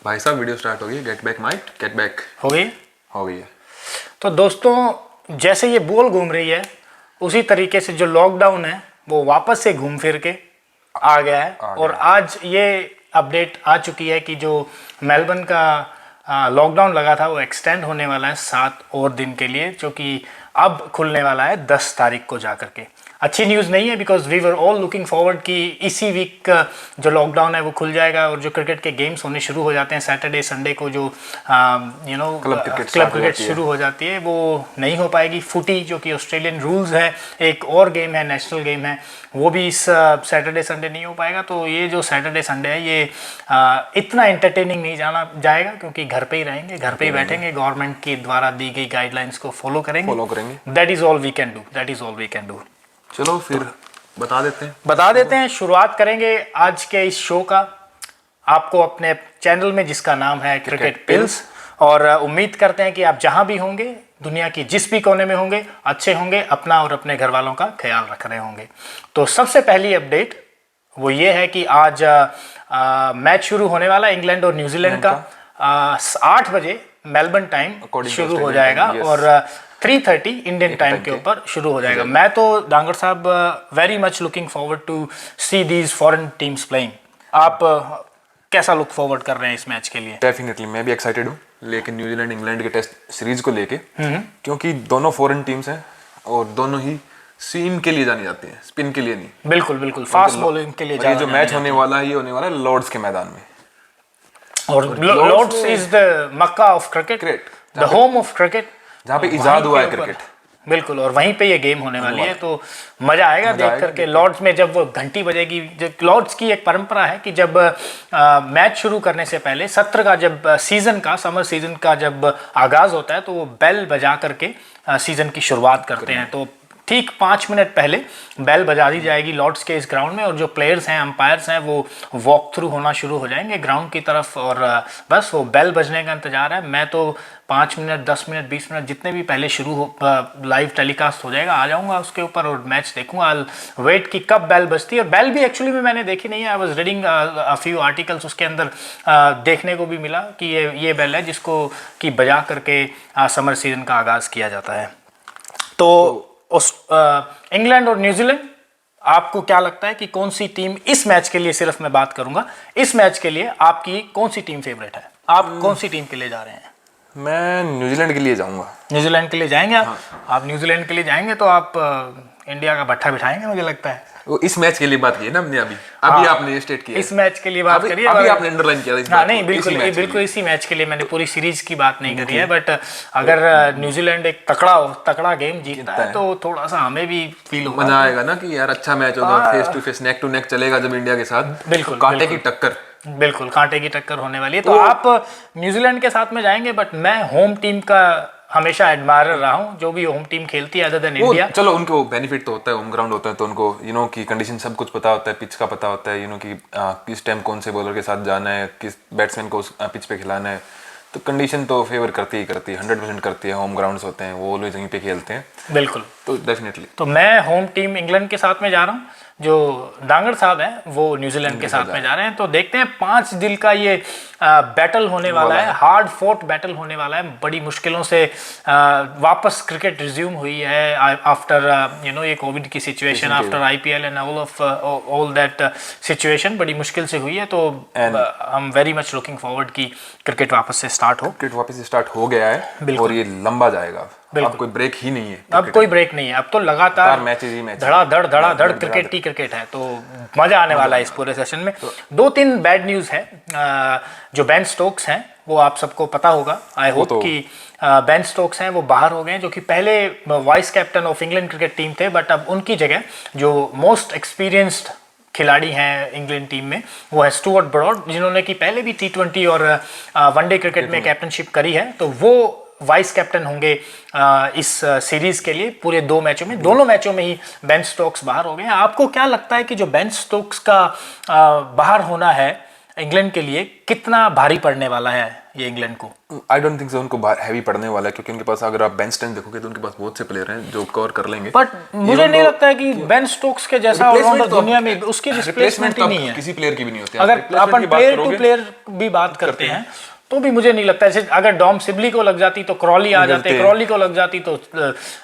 भाई साहब video start हो गई। Get back might, get back हो गई है। तो दोस्तों, जैसे ये बॉल घूम रही है उसी तरीके से जो लॉकडाउन है वो वापस से घूम फिर के आ गया है। और आज ये अपडेट आ चुकी है कि जो मेलबर्न का लॉकडाउन लगा था वो एक्सटेंड होने वाला है 7 और दिन के लिए, जो कि अब खुलने वाला है 10 तारीख को जा करके। अच्छी न्यूज़ नहीं है because we were all looking forward कि इसी वीक जो लॉकडाउन है वो खुल जाएगा और जो क्रिकेट के गेम्स होने शुरू हो जाते हैं सैटरडे संडे को, जो क्लब क्रिकेट शुरू हो जाती है, वो नहीं हो पाएगी। फुटी जो कि ऑस्ट्रेलियन रूल्स है, एक और गेम है, नेशनल गेम है, वो भी इस सैटरडे संडे नहीं हो पाएगा। तो ये जो सैटरडे संडे है ये इतना एंटरटेनिंग नहीं जाना जाएगा क्योंकि घर पे ही रहेंगे, घर पे ही बैठेंगे, गवर्नमेंट के द्वारा दी गई गाइडलाइंस को फॉलो करेंगे। That is all we can do. चलो फिर बता देते हैं शुरुआत करेंगे आज के इस शो का आपको अपने चैनल में, जिसका नाम है क्रिकेट पिल्स। और उम्मीद करते हैं कि आप जहां भी होंगे, दुनिया की जिस भी कोने में होंगे, अच्छे होंगे, अपना और अपने घर वालों का ख्याल रख रहे होंगे। तो सबसे पहली अपडेट वो ये है कि आज मैच शुरू होने वाला है इंग्लैंड और न्यूजीलैंड का। 8 बजे मेलबर्न टाइम शुरू हो जाएगा और 3:30 इंडियन टाइम के ऊपर शुरू हो जाएगा। मैं तो डांगर साहब very much looking forward to see these foreign teams playing. आप कैसा लुक फॉरवर्ड कर रहे हैं इस मैच के लिए? डेफिनेटली मैं भी एक्साइटेड हूँ, लेकिन न्यूजीलैंड इंग्लैंड के टेस्ट सीरीज को लेके, क्योंकि दोनों फॉरेन टीम्स हैं और दोनों ही सीम के लिए जानी जाती हैं, स्पिन के लिए नहीं। बिल्कुल फास्ट बॉलिंग के लिए। ये जो मैच होने वाला है ये होने वाला है लॉर्ड्स के मैदान में, और Lord's is the Mecca of cricket, the home of cricket, जहाँ पे इजाद हुआ है क्रिकेट। बिल्कुल, और वहीं पे ये गेम होने वाली है, तो मजा आएगा देख करके। लॉर्ड्स में जब वो घंटी बजेगी, जब लॉर्ड्स की एक परंपरा है कि जब मैच शुरू करने से पहले सत्र का, जब समर सीजन का जब आगाज होता है, तो वो बेल बजा करके सीजन की शुरुआत करते हैं। तो ठीक 5 मिनट पहले बेल बजा दी जाएगी लॉर्ड्स के इस ग्राउंड में, और जो प्लेयर्स हैं, अंपायर्स हैं, वो वॉक थ्रू होना शुरू हो जाएंगे ग्राउंड की तरफ, और बस वो बेल बजने का इंतजार है। मैं तो 5 मिनट, 10 मिनट, 20 मिनट जितने भी पहले शुरू हो, लाइव टेलीकास्ट हो जाएगा, आ जाऊंगा उसके ऊपर और मैच देखूंगा। आई वेट कि कब बेल बजती है। और बेल भी एक्चुअली में मैंने देखी नहीं है, I was reading a few articles, उसके अंदर देखने को भी मिला कि ये बेल है जिसको कि बजा करके समर सीजन का आगाज़ किया जाता है। तो इंग्लैंड और न्यूजीलैंड, आपको क्या लगता है कि कौन सी टीम इस मैच के लिए, सिर्फ मैं बात करूंगा इस मैच के लिए, आपकी कौन सी टीम फेवरेट है? आप कौन सी टीम के लिए जा रहे हैं? मैं न्यूजीलैंड के लिए जाऊंगा। न्यूजीलैंड के लिए जाएंगे आप? हाँ। आप न्यूजीलैंड के लिए जाएंगे तो आप इंडिया का भट्ठा बिठाएंगे, मुझे लगता है। वो इस मैच के लिए बात की है ना हमने अभी आपने ये स्टेट किया, इस मैच के लिए बात करिए, अभी आपने अंडरलाइन किया इस बात। नहीं, बिल्कुल इसी मैच के लिए, मैंने पूरी सीरीज की बात नहीं करी है। बट अगर न्यूजीलैंड एक तकड़ा गेम जीतता है तो थोड़ा सा हमें भी फील होगा, मजा आएगा ना कि यार अच्छा मैच होगा, face to face, neck to neck चलेगा जब इंडिया के साथ। बिल्कुल कांटे की टक्कर, बिल्कुल कांटे की टक्कर होने वाली है। तो आप न्यूजीलैंड के साथ में जाएंगे, बट मैं होम टीम का हमेशा एडमायरर रहा हूँ, जो भी होम टीम खेलती है अदर देन इंडिया। चलो उनको बेनिफिट तो होता है, होम ग्राउंड होता है तो उनको की कंडीशन सब कुछ पता होता है, पिच का पता होता है, कि किस टाइम कौन से बॉलर के साथ जाना है, किस बैट्समैन को पिच पे खिलाना है। तो कंडीशन तो फेवर करती है, 100% करती है। होम ग्राउंड्स होते हैं, वो ऑलवेज यहीं पे खेलते हैं। बिल्कुल, तो डेफिनेटली तो मैं होम टीम इंग्लैंड के साथ में जा रहा हूँ, जो डांगर साहब हैं वो न्यूजीलैंड के साथ में जा रहे हैं। तो देखते हैं, 5 दिन का ये बैटल होने वाला है, हार्ड फोर्ट बैटल होने वाला है। बड़ी मुश्किलों से वापस क्रिकेट रिज्यूम हुई है आफ्टर ये कोविड की situation, after IPL and all that situation बड़ी मुश्किल से हुई है। तो I am very much looking forward कि क्रिकेट वापस से स्टार्ट हो। क्रिकेट वापस से स्टार्ट हो गया है और ये लंबा जाएगा। अब कोई ब्रेक ही नहीं है, अब कोई ब्रेक नहीं है, अब तो लगातार मैचेस ही मैच, धड़ाधड़ क्रिकेट है। तो मजा आने वाला है इस पूरे सेशन में। 2-3 बैड न्यूज़ है। जो बेन स्टोक्स हैं, वो आप सबको पता होगा, आई होप कि बेन स्टोक्स हैं वो बाहर हो गए, जो कि पहले vice captain of England cricket team थे, बट अब उनकी जगह जो मोस्ट एक्सपीरियंस्ड खिलाड़ी हैं इंग्लैंड टीम में, वो है स्टुअर्ट ब्रॉड, जिन्होंने कि पहले भी T20 और वनडे क्रिकेट में कैप्टनशिप करी है। तो वो वाइस कैप्टन होंगे इस सीरीज के लिए पूरे 2 मैचों में। दोनों मैचों में ही बेन स्टोक्स बाहर हो गए हैं। आपको क्या लगता है कि जो बेन स्टोक्स का बाहर होना है इंग्लैंड के लिए कितना भारी पड़ने वाला है ये इंग्लैंड को? आई डोंट थिंक सो उनको हैवी पड़ने वाला है, क्योंकि उनके पास अगर आप बेंच स्ट्रेंथ देखोगे तो उनके पास बहुत से प्लेयर हैं जो कवर कर लेंगे। बट मुझे नहीं लगता है कि बेन स्टोक्स के जैसा ऑलराउंडर दुनिया में उसकी रिप्लेसमेंट ही नहीं है। किसी प्लेयर की भी नहीं होती। अगर अपन प्लेयर टू प्लेयर भी बात करते हैं तो भी मुझे नहीं लगता है। अगर डॉम सिबली को लग जाती तो क्रॉली आ जाते, क्रॉली को लग जाती तो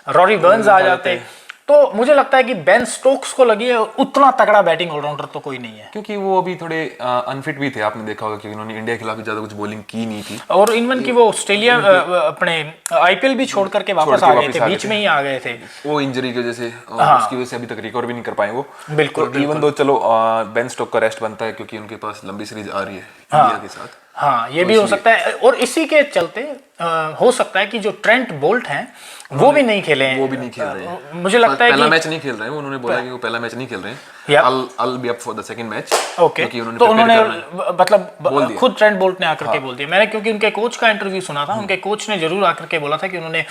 रॉरी बर्न्स आ जाते। तो मुझे लगता है कि बेन स्टोक्स को लगी है उतना तगड़ा बैटिंग ऑलराउंडर तो कोई नहीं है, क्योंकि वो अभी थोड़े अनफिट भी थे, आपने देखा होगा, क्योंकि उन्होंने इंडिया के खिलाफ भी ज्यादा कुछ बॉलिंग की नहीं थी। और इवन की वो ऑस्ट्रेलिया अपने आईपीएल भी छोड़ करके वापस आ गए थे, बीच में ही आ गए थे वो इंजरी की वजह से, और उसकी वजह से अभी तक रिकवर भी नहीं कर पाए वो। बिल्कुल इवन दो चलो बेन स्टोक का रेस्ट बनता है, क्योंकि उनके पास लंबी सीरीज आ रही है इंडिया के साथ। हाँ, ये भी हो सकता है। और इसी के चलते हो सकता है कि जो ट्रेंट बोल्ट हैं वो भी नहीं खेले हैं, वो भी नहीं खेल रहे हैं। मुझे लगता है पहला कि मैच नहीं खेल रहे हैं, उन्होंने बोला कि वो पहला मैच नहीं खेल रहे हैं। I'll be up for the second match। Okay, तो उन्होंने मतलब खुद ट्रेंट बोल्ट ने आकर के बोल दिया। मैंने क्योंकि उनके कोच का इंटरव्यू सुना था, उनके कोच ने जरूर आकर के बोला था कि उन्होंने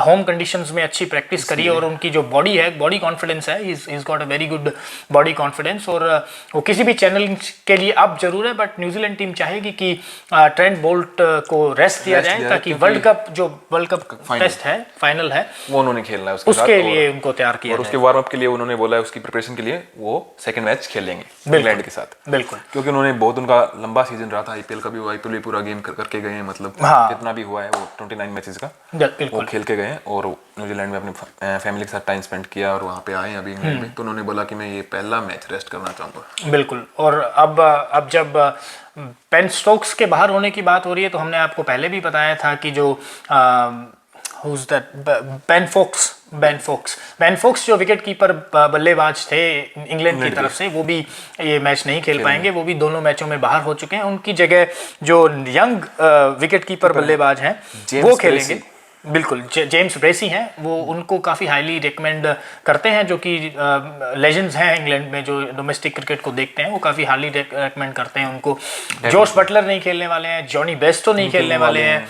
होम कंडीशंस में अच्छी प्रैक्टिस करी है और उनकी जो बॉडी है, बॉडी कॉन्फिडेंस है, is got a very good body confidence. और वो किसी भी चैनल के लिए अब जरूर है, बट न्यूजीलैंड टीम चाहेगी कि ट्रेंट बोल्ट को रेस्ट दिया जाए ताकि वर्ल्ड कप टेस्ट है, फाइनल है, वो उन्होंने खेलना है उसके लिए उनको तैयार किया और उसके वार्म अप के लिए उन्होंने बोला है, उसकी प्रिपरेशन के लिए वो सेकंड मैच खेलेंगे इंग्लैंड के साथ। बिल्कुल, क्योंकि उन्होंने बहुत उनका लंबा सीजन रहा था आईपीएल का भी, वो आईपीएल भी पूरा गेम करके गए हैं, मतलब कितना भी हुआ है वो 29 मैचेस का वो खेल के गए हैं और न्यूजीलैंड में अपनी फैमिली के साथ टाइम स्पेंड किया और वहाँ पे आए अभी इंग्लैंड में। तो उन्होंने बोला कि मैं ये पहला मैच रेस्ट करना चाहूंगा। बिल्कुल। और अब जब बेन स्टोक्स के बाहर होने की बात हो रही है तो हमने आपको पहले भी बताया था कि जो who's that? बेन फोक्स जो विकेट कीपर बल्लेबाज थे इंग्लैंड की तरफ से, वो भी ये मैच नहीं खेल पाएंगे। वो भी दोनों मैचों में बाहर हो चुके हैं। उनकी जगह जो यंग विकेट कीपर बल्लेबाज हैं वो खेलेंगे। बिल्कुल, जेम्स ब्रेसी हैं, वो उनको काफ़ी हाईली रिकमेंड करते हैं, जो कि लेजेंड्स हैं इंग्लैंड में जो डोमेस्टिक क्रिकेट को देखते हैं, वो काफ़ी हाईली रिकमेंड करते हैं उनको। जोश बटलर नहीं खेलने वाले हैं, जॉनी बेस्टो नहीं खेलने वाले हैं,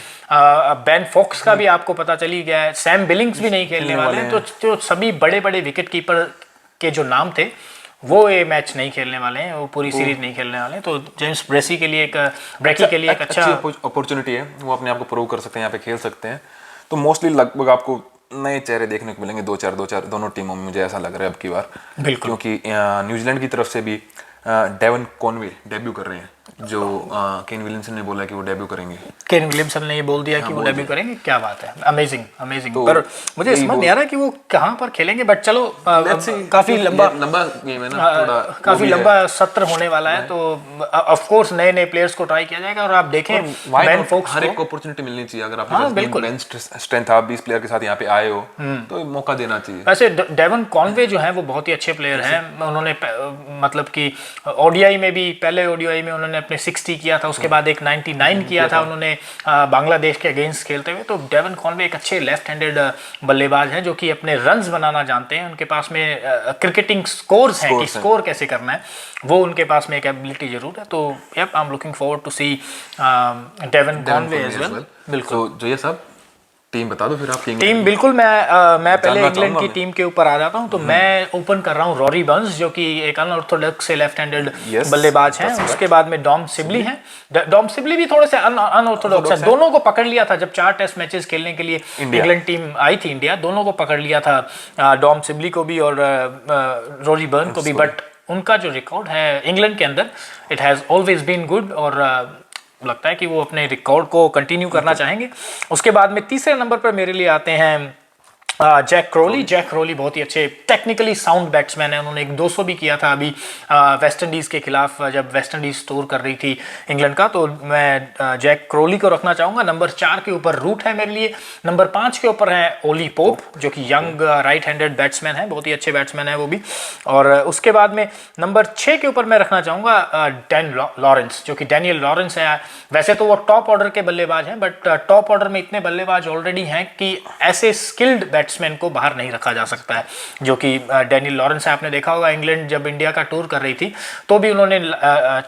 बेन फोक्स का भी आपको पता चली गया है, सैम बिलिंग्स भी नहीं खेलने वाले हैं। तो जो सभी बड़े बड़े विकेट कीपर के जो नाम थे वो ये मैच नहीं खेलने वाले हैं, वो पूरी सीरीज नहीं खेलने वाले हैं। तो जेम्स ब्रेसी के लिए एक अच्छा अपॉर्चुनिटी है, वो अपने आप को प्रूव कर सकते हैं, यहाँ पे खेल सकते हैं। तो मोस्टली लगभग आपको नए चेहरे देखने को मिलेंगे, दो चार दोनों टीमों में, मुझे ऐसा लग रहा है अब की बार। बिल्कुल, क्योंकि न्यूजीलैंड की तरफ से भी डेवन कॉनवे डेब्यू कर रहे हैं, जो केन विलियमसन ने बोला कि वो डेब्यू करेंगे। केन विलियमसन ने ये बोल दिया कि वो डेब्यू करेंगे। क्या बात है, अमेजिंग। तो पर मुझे समझ नहीं आ रहा कि वो कहाँ पर खेलेंगे, बट चलो काफी लंबा गेम है ना, थोड़ा काफी लंबा सत्र होने वाला है। तो ऑफ कोर्स नए नए प्लेयर्स को ट्राई किया जाएगा। और आप देखें बेन फोक्स हर एक को अपॉर्चुनिटी मिलनी चाहिए। अगर आपके बेंच स्ट्रेंथ आप 20 प्लेयर के साथ यहाँ पे आए हो तो मौका देना चाहिए। वैसे डेवन कॉनवे जो है वो बहुत ही अच्छे प्लेयर हैं। उन्होंने मतलब कि ओडीआई में भी, पहले ओडीआई में उन्होंने अपने 60 किया था, उसके बाद एक 99 किया था उन्होंने बांग्लादेश के अगेंस्ट खेलते हुए। तो डेवन कॉनवे एक अच्छे लेफ्ट हैंडेड बल्लेबाज हैं जो कि अपने रन्स बनाना जानते हैं। उनके पास में क्रिकेटिंग स्कोर्स हैं कि स्कोर कैसे करना है, वो उनके पास में एक एबिलिटी जरूर है। तो yup, I am looking forward to see Devon Conway as well. बिल्कुल, जो ये सब टीम बता दो फिर आप। टीम बिल्कुल, मैं पहले इंग्लैंड की टीम के ऊपर आ जाता हूं। तो मैं ओपन कर रहा हूं रॉरी बर्न्स, जो कि एक अनऑर्थोडॉक्स से लेफ्ट हैंडेड बल्लेबाज हैं। उसके बाद में डॉम सिबली हैं। डॉम सिबली भी थोड़े से अनऑर्थोडॉक्स है। दोनों को पकड़ लिया था जब 4 टेस्ट मैचेस खेलने के लिए इंग्लैंड टीम आई थी इंडिया, दोनों को पकड़ लिया था, डॉम सिबली को भी और रॉरी बर्न को भी। बट उनका जो रिकॉर्ड है इंग्लैंड के अंदर, it has always been good और लगता है कि वो अपने रिकॉर्ड को कंटिन्यू करना चाहेंगे। उसके बाद में तीसरे नंबर पर मेरे लिए आते हैं जैक क्रोली बहुत ही अच्छे टेक्निकली साउंड बैट्समैन है। उन्होंने एक 200 भी किया था अभी वेस्ट इंडीज़ के खिलाफ, जब वेस्ट इंडीज़ टूर कर रही थी इंग्लैंड का। तो मैं जैक क्रोली को रखना चाहूँगा। नंबर 4 के ऊपर रूट है मेरे लिए। नंबर 5 के ऊपर है ओली पोप, जो कि यंग राइट हैंडेड बैट्समैन है, बहुत ही अच्छे बैट्समैन है वो भी। और उसके बाद में नंबर 6 के ऊपर मैं रखना चाहूँगा डैनियल लॉरेंस है। वैसे तो वो टॉप ऑर्डर के बल्लेबाज हैं, बट टॉप ऑर्डर में इतने बल्लेबाज ऑलरेडी हैं कि ऐसे स्किल्ड बैट्समैन को बाहर नहीं रखा जा सकता है, जो कि डैनियल लॉरेंस है। आपने देखा होगा इंग्लैंड जब इंडिया का टूर कर रही थी तो भी उन्होंने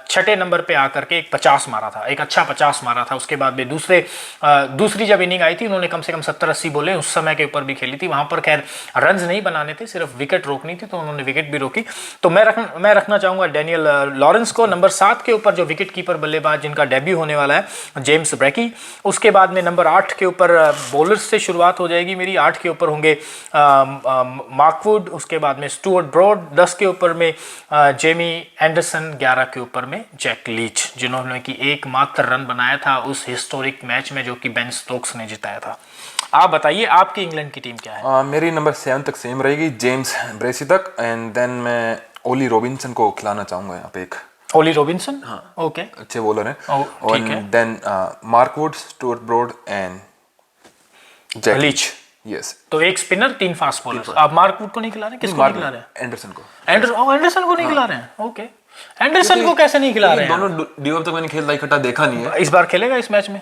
छठे नंबर पे आकर के एक 50 मारा था, एक अच्छा 50 मारा था। उसके बाद में दूसरी जब इनिंग आई थी उन्होंने कम से कम 70-80 बोले उस समय के ऊपर भी खेली थी। वहां पर खैर रन्स नहीं बनाने थे, सिर्फ विकेट रोकनी थी, तो उन्होंने विकेट भी रोकी। तो मैं रखना चाहूंगा डैनियल लॉरेंस को। नंबर 7 के ऊपर जो विकेट कीपर बल्लेबाज जिनका डेब्यू होने वाला है जेम्स ब्रैकी। उसके बाद में नंबर 8 के ऊपर बॉलर्स से शुरुआत हो जाएगी मेरी। 8 के ऊपर होंगे मार्क वुड, उसके बाद में स्टुअर्ट ब्रॉड, 10 के ऊपर में जेमी एंडरसन, 11 के ऊपर में जैक लीच, जिन्होंने कि एकमात्र रन बनाया था उस हिस्टोरिक मैच में जो कि बेन स्टोक्स ने जिताया था। आप बताइए आपकी इंग्लैंड की टीम क्या है? मेरी नंबर 7 तक सेम रहेगी, जेम्स ब्रेसी तक, एंड देन मैं ओली रॉबिन्सन को खिलाना चाहूंगा यहाँ पे एक। ओली रॉबिन्सन, हाँ ओके, अच्छे बॉलर हैं। ठीक है। Then Mark Wood, Stuart Broad and Jack Leach. Yes. तो एक स्पिनर, 3 फास्ट बॉलर्स। आप मार्क वुड को नहीं खिला रहे, किसको नहीं खिला रहे हैं? एंडरसन को। एंडरसन को नहीं खिला रहे हैं, ओके। एंडरसन को कैसे नहीं खिला रहे हैं? दोनों ड्यू तक मैंने खेलता इकट्ठा देखा नहीं है। इस बार खेलेगा इस मैच में?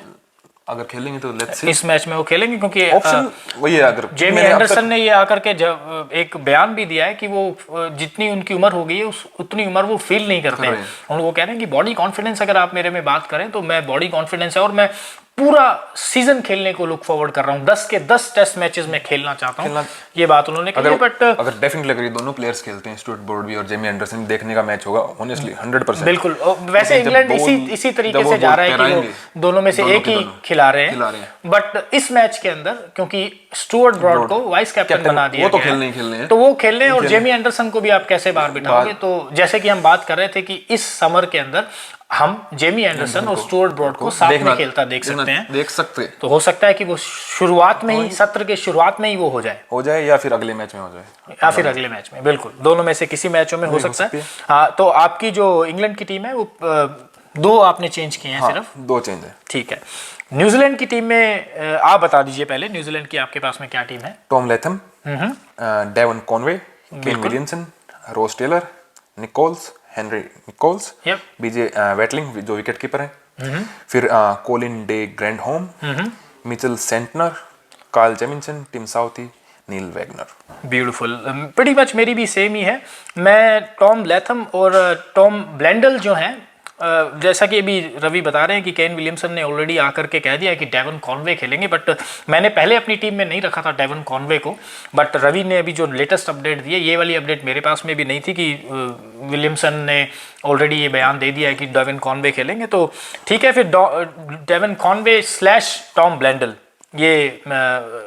अगर खेलेंगे तो लेट्स सी। इस मैच में वो खेलेंगे क्योंकि ऑप्शन वही है। अगर जेमी एंडरसन ने ये आकर के जब एक बयान भी दिया है कि वो जितनी उनकी उम्र हो गई है उतनी उम्र वो फील नहीं करते हैं। उनको कह रहे हैं कि बॉडी कॉन्फिडेंस अगर आप मेरे में बात करें तो मैं बॉडी कॉन्फिडेंस है और मैं पूरा सीजन खेलने को लुक फॉरवर्ड कर रहा हूँ। 10 के 10 टेस्ट मैचेस में खेलना चाहता हूँ, ये बात उन्होंने कही। बट अगर डेफिनेटली अगर ये दोनों प्लेयर्स खेलते हैं, स्टुअर्ट ब्रॉड भी और जेमी एंडरसन, देखने का मैच होगा ऑनेस्टली 100%। बिल्कुल। वैसे इंग्लैंड इसी तरीके से जा रहा है कि वो दोनों में से एक ही खिला रहे हैं। बट इस मैच के अंदर क्योंकि स्टुअर्ट ब्रॉड को वाइस कैप्टन बना दिया वो तो गया खेलने ही खेलने हैं, तो वो खेलने हैं। और जेमी एंडरसन को भी आप कैसे बाहर बिठाओगे? तो जैसे कि हम बात कर रहे थे कि इस समर के अंदर हम जेमी एंडरसन और स्टुअर्ट ब्रॉड को साथ में खेलता देख सकते हैं। तो हो सकता है कि वो शुरुआत में ही, सत्र के शुरुआत में ही वो हो जाए या फिर अगले मैच में हो जाए, या फिर अगले मैच में। बिल्कुल, दोनों में से किसी मैचों में हो सकता है। हाँ, तो आपकी जो इंग्लैंड की टीम है वो 2 आपने चेंज किए हैं। सिर्फ 2 चेंज है। ठीक है। न्यूजीलैंड की टीम में आप बता दीजिए पहले, न्यूजीलैंड की आपके पास में क्या टीम है? Tom Latham, Devon Conway, Kane Williamson, Ross Taylor, Nicholls, Henry Nicholls, BJ Watling जो विकेट कीपर है, फिर Colin de Grandhomme, Mitchell Santner, Karl Jamieson, Tim Southee, Neil Wagner. Beautiful. Pretty much मेरी भी सेम ही है। मैं Tom Latham और Tom Blundell जो हैं, जैसा कि अभी रवि बता रहे हैं कि केन विलियमसन ने ऑलरेडी आकर के कह दिया कि डेवन कॉनवे खेलेंगे, बट मैंने पहले अपनी टीम में नहीं रखा था डेवन कॉनवे को। बट रवि ने अभी जो लेटेस्ट अपडेट दी है, ये वाली अपडेट मेरे पास में भी नहीं थी कि विलियमसन ने ऑलरेडी ये बयान दे दिया है कि डेवन कॉनवे खेलेंगे। तो ठीक है, फिर डेवन कॉनवे / टॉम ब्लेंडल ये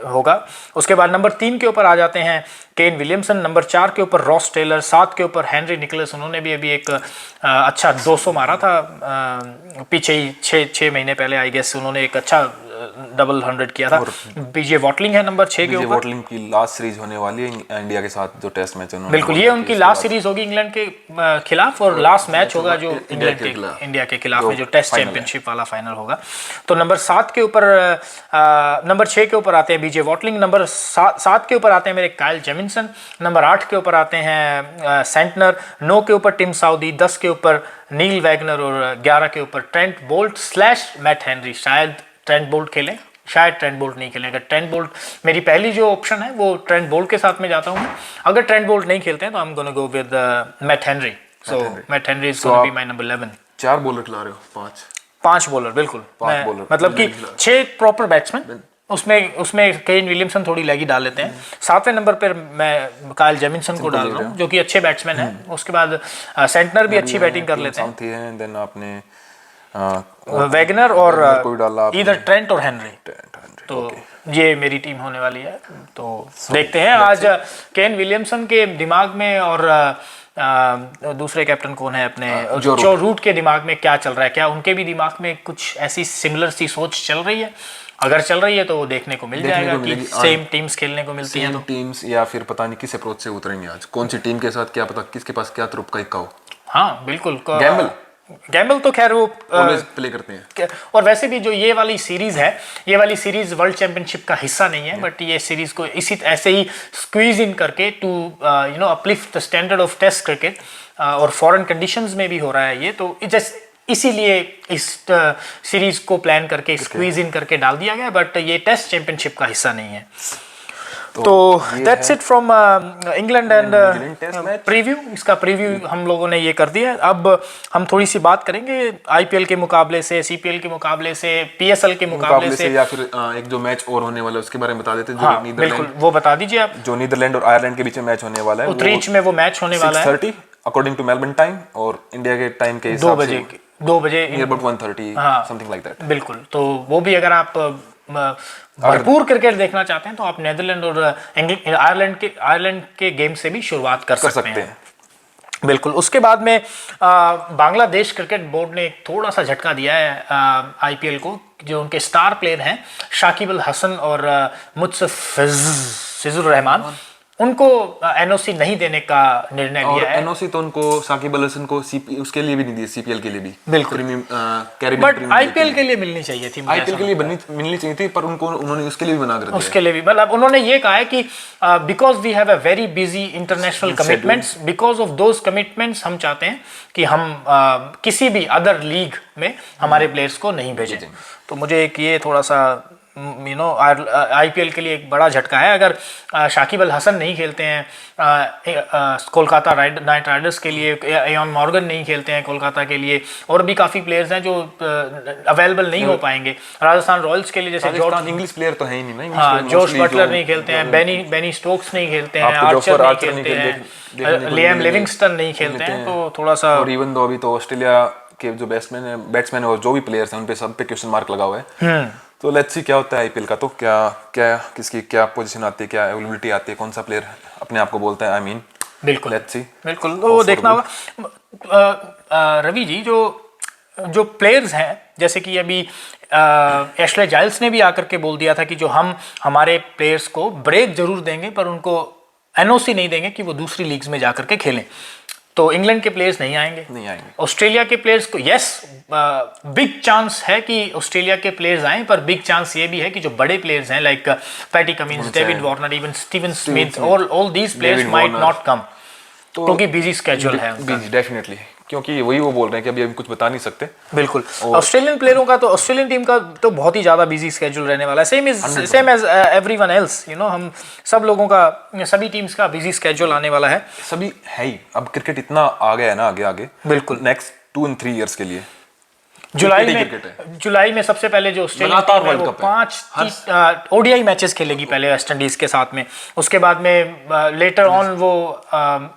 होगा। उसके बाद नंबर 3 के ऊपर आ जाते हैं केन विलियमसन, नंबर 4 के ऊपर रॉस टेलर, 7 के ऊपर हेनरी निकोलस, उन्होंने भी अभी एक अच्छा 200 मारा था पीछे ही 6 महीने पहले आई गेस। उन्होंने एक अच्छा डबल 100 किया था। बीजे वॉटलिंग है नंबर 6 के ऊपर। वॉटलिंग की लास्ट सीरीज होने वाली है इंडिया के साथ, जो टेस्ट मैच है। बिल्कुल, ये उनकी लास्ट सीरीज होगी इंग्लैंड के खिलाफ और लास्ट मैच होगा जो इंडिया के खिलाफ में जो टेस्ट चैंपियनशिप वाला फाइनल होगा। तो नंबर 7 के ऊपर, नंबर 6 के ऊपर आते हैं बीजे वॉटलिंग, नंबर 7 के ऊपर आते हैं मेरे काइल जेमिसन, नंबर 8 के ऊपर आते हैं सेंटनर, 9 के ऊपर टिम साउदी, 10 के ऊपर नील वैगनर और 11 के ऊपर ट्रेंट बोल्ट / मैट हेनरी। शायद ट्रेंट बोल्ट खेलें, शायद ट्रेंट बोल्ट नहीं खेलें। अगर ट्रेंट बोल्ट, मेरी पहली जो ऑप्शन है वो ट्रेंट बोल्ट के साथ में जाता हूँ। अगर ट्रेंट बोल्ट नहीं खेलते हैं तो I am gonna go with Matt Henry. So Matt Henry is gonna be my number 11। 4 bowler खिला रहे हो? 5 बॉलर, बिल्कुल। 5 बॉलर मतलब कि 6 प्रॉपर बैट्समैन, उसमें केन विलियमसन थोड़ी लेगी डाल लेते हैं। 7वें नंबर पर मैं काइल जेमिसन को डाल रहा हूँ जो कि अच्छे बैट्समैन हैं। उसके बाद सेंटनर भी अच्छी बैटिंग कर लेते हैं। देन आपने वैगनर और इधर ट्रेंट और हेनरी। तो ये मेरी टीम होने वाली है। तो देखते हैं आज केन विलियमसन के दिमाग में और दूसरे कैप्टन कौन है अपने जो रूट के दिमाग में क्या चल रहा है। क्या उनके भी दिमाग में कुछ ऐसी सिमिलर सी सोच चल रही है? अगर चल रही है तो वो देखने को मिल जाएगा कि सेम टीम्स खेलने को मिलती हैं। तो टीम्स या फिर पता नहीं किस अप्रोच से उतरेंगे आज, कौन सी टीम के साथ, क्या पता किसके पास क्या तुरुप का इक्का हो। हाँ बिल्कुल, गैम्बल तो खैर वो प्ले करते हैं। और वैसे भी जो ये वाली सीरीज है, ये वाली सीरीज वर्ल्ड चैंपियनशिप का हिस्सा नहीं है, बट ये सीरीज को इसी ऐसे ही स्क्वीज इन करके to uplift the standard of test cricket और फॉरेन कंडीशंस में भी हो रहा है ये। तो इसीलिए इस सीरीज को प्लान करके स्क्वीज इन करके डाल दिया गया, बट ये टेस्ट चैंपियनशिप का हिस्सा नहीं है। तो that's it from England and test match. Preview, इसका प्रीव्यू हम लोगों ने ये कर दिया है। अब हम थोड़ी सी बात करेंगे आईपीएल के मुकाबले से, सीपीएल के मुकाबले से, पीएसएल के मुकाबले से, या फिर एक जो मैच और होने वाला है उसके बारे में बता देते हैं। हाँ बिल्कुल, वो बता दीजिए आप। जो नीदरलैंड और आयरलैंड के बीच में मैच होने वाला है, उत्तरीच में वो मैच होने वाला है 6:30 अकॉर्डिंग टू मेलबर्न टाइम, और इंडिया के टाइम के 2 बजे, 2 बजे नियर अबाउट 1:30 हाँ, समथिंग लाइक दैट। बिल्कुल। तो वो भी अगर आप भरपूर क्रिकेट देखना चाहते हैं तो आप नेदरलैंड और आयरलैंड के गेम से भी शुरुआत कर सकते हैं। बिल्कुल। उसके बाद में बांग्लादेश क्रिकेट बोर्ड ने एक थोड़ा सा झटका दिया है आईपीएल को। जो उनके स्टार प्लेयर हैं शाकिब अल हसन और मुस्तफिजुर रहमान, उनको एनओसी नहीं देने का निर्णय लिया है। एनओसी तो उनको साकिब अल हसन को उसके लिए भी नहीं दी, सीपीएल के लिए भी। बिल्कुल। बट आईपीएल के लिए मिलनी चाहिए थी, आईपीएल के लिए मिलनी चाहिए थी, पर उन्होंने उसके लिए भी मना कर दिया। उसके लिए भी मतलब उन्होंने ये कहा है कि because we have a very busy international commitments, because of those commitments हम चाहते हैं कि हम किसी भी अदर लीग में हमारे प्लेयर्स को नहीं भेजें। तो मुझे एक ये थोड़ा सा आईपीएल के लिए एक बड़ा झटका है। अगर शाकिब अल हसन नहीं खेलते हैं कोलकाता नाइट राइडर्स के लिए, एयन मॉर्गन नहीं खेलते हैं कोलकाता के लिए, और भी काफ़ी प्लेयर्स हैं जो अवेलेबल नहीं हो पाएंगे। राजस्थान रॉयल्स के लिए जैसे जॉर्ज, इंग्लिश प्लेयर तो है ही नहीं ना, हाँ, जोश बटलर नहीं खेलते हैं, बेनी स्टोक्स नहीं खेलते हैं, आर्चर नहीं खेलते हैं, लियाम लिविंगस्टन नहीं खेलते हैं। तो थोड़ा सा, और इवन दो अभी तो ऑस्ट्रेलिया के जो बैट्समैन और जो भी प्लेयर्स हैं उन पे सब पे क्वेश्चन मार्क लगा हुआ है। तो लेट्स सी क्या होता है आईपीएल का। तो क्या किसकी क्या पोजीशन आती है, क्या अवेलेबिलिटी आती है, कौन सा प्लेयर अपने आप को बोलता है, आई मीन बिल्कुल लेट्स सी। बिल्कुल, तो वो देखना होगा। रवि जी, जो प्लेयर्स हैं, जैसे कि अभी एशले जाइल्स ने भी आकर के बोल दिया था कि जो हम हमारे प्लेयर्स को ब्रेक जरूर देंगे पर उनको एनओसी नहीं देंगे कि वो दूसरी लीग्स में जाकर के खेलें। तो इंग्लैंड के प्लेयर्स नहीं आएंगे। ऑस्ट्रेलिया के प्लेयर्स को यस बिग चांस है कि ऑस्ट्रेलिया के प्लेयर्स आएं, पर बिग चांस ये भी है कि जो बड़े प्लेयर्स हैं like Patty Cummins, David Warner, even Steven Smith, all these players might not come, क्योंकि बिजी स्केड्यूल है उनका। डेफिनेटली, क्योंकि वही वो बोल रहे हैं कि अभी कुछ बता नहीं सकते। बिल्कुल। ऑस्ट्रेलियन प्लेयरों का तो, ऑस्ट्रेलियन टीम का तो बहुत ही ज़्यादा बिजी स्केड्यूल रहने वाला है, same as everyone else, you know. हम सब लोगों का, सभी टीम्स का बिजी स्केड्यूल आने वाला है। सभी है ही, अब क्रिकेट इतना आ गया है ना आगे। बिल्कुल। नेक्स्ट 2 and 3 years के लिए जुलाई में सबसे पहले जो ऑस्ट्रेलिया टीम है वो 5 ओडीआई मैचेस खेलेगी पहले वेस्ट इंडीज के साथ में। उसके बाद में लेटर ऑन वो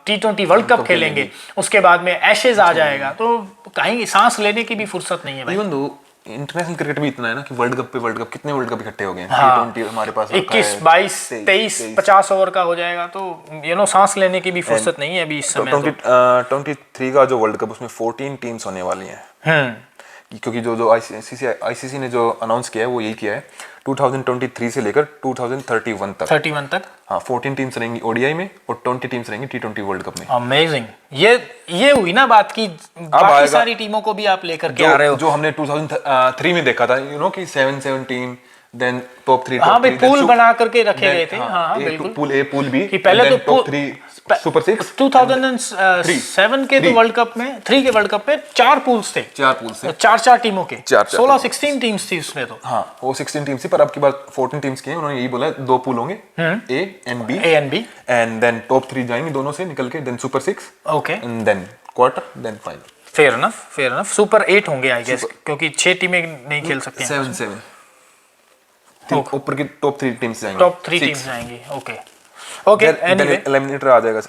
T20 वर्ल्ड कप खेलेंगे। उसके बाद में एशेज आ जाएगा, तो कहीं सांस लेने की भी फुर्सत नहीं है भाई। इवन दो इंटरनेशनल क्रिकेट भी इतना है ना कि वर्ल्ड कप कितने वर्ल्ड कप इकट्ठे हो गए हैं। T20 हमारे पास 21, 22, 23, 50 ओवर का हो जाएगा, तो सांस लेने की भी फुर्सत नहीं है अभी इस समय। 23 का जो वर्ल्ड कप, उसमें 14 टीम्स होने वाली हैं। क्योंकि जो आईसीसी ने जो अनाउंस किया है वो यही किया है 2023 से लेकर 2031 तक। हाँ, 14 टीम्स रहेंगी ओडीआई में और 20 टीम्स रहेंगी T20 वर्ल्ड कप में। अमेजिंग। ये हुई ना बात की बाकी सारी टीमों को भी आप लेकर के आ रहे हो। जो हमने 2003 में देखा था, यू नो कि 7 टीम, देन टॉप 3, हाँ भाई, पूल बना करके रखे गए थे। हाँ बिल्कुल, पूल ए, पूल बी, पहले तो टॉप 3 सुपर 6। 2007 के तो वर्ल्ड कप में 3 के वर्ल्ड कप में 4 पूल्स थे, 4 टीमों के 16 टीम्स थी उसमें। तो हाँ, वो 16 टीम्स थी, पर अब की बात 14 टीम्स की है। उन्होंने यही बोला 2 पूल होंगे, A and B, and then top 3 जाएंगे दोनों से निकल के, then super 6, okay, and then quarter, then final. Fair enough. Super 8 होंगे आई गेस, क्योंकि 6 टीमें नहीं खेल सकती हैं। 7 ऊपर की टॉप 3 टीम्स जाएंगी, टॉप 3 टीम्स जाएंगी। ओके एनीवे, एलिमिनेटर आ जाएगा।